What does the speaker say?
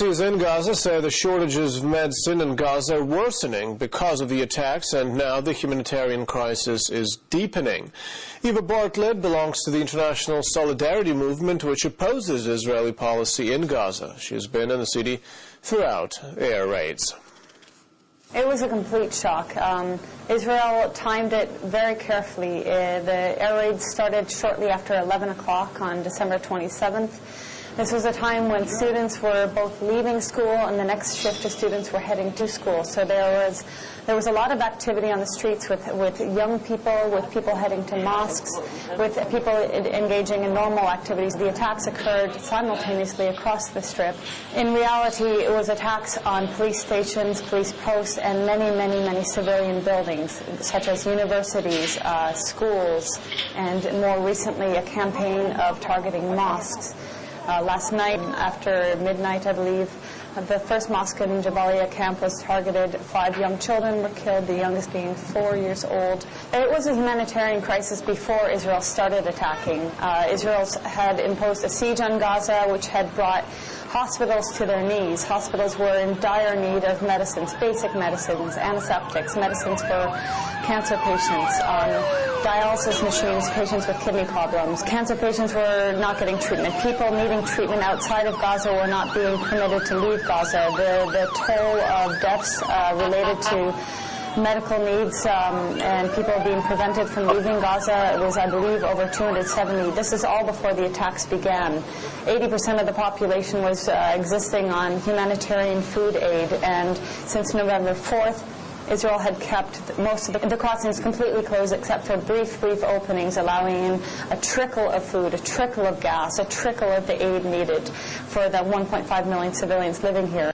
Agencies in Gaza say the shortages of medicine in Gaza are worsening because of the attacks, and now the humanitarian crisis is deepening. Eva Bartlett belongs to the international solidarity movement, which opposes Israeli policy in Gaza. She has been in the city throughout air raids. It was a complete shock. Israel timed it very carefully. The air raids started shortly after 11 o'clock on December 27th. This was a time when students were both leaving school and the next shift of students were heading to school. So there was a lot of activity on the streets with young people, with people heading to mosques, with people engaging in normal activities. The attacks occurred simultaneously across the Strip. In reality, it was attacks on police stations, police posts, and many civilian buildings, such as universities, schools, and more recently a campaign of targeting mosques. Last night, after midnight, I believe, the first mosque in Jabalia camp was targeted. 5 young children were killed, the youngest being 4 years old. It was a humanitarian crisis before Israel started attacking. Israel had imposed a siege on Gaza, which had brought hospitals to their knees. Hospitals were in dire need of medicines, basic medicines, antiseptics, medicines for cancer patients, dialysis machines, patients with kidney problems. Cancer patients were not getting treatment. People needing treatment outside of Gaza were not being permitted to leave Gaza. The toll of deaths related to medical needs and people being prevented from leaving Gaza was, I believe, over 270. This is all before the attacks began. 80% of the population was existing on humanitarian food aid, and since November 4th, Israel had kept most of the crossings completely closed except for brief openings, allowing in a trickle of food, a trickle of gas, a trickle of the aid needed for the 1.5 million civilians living here.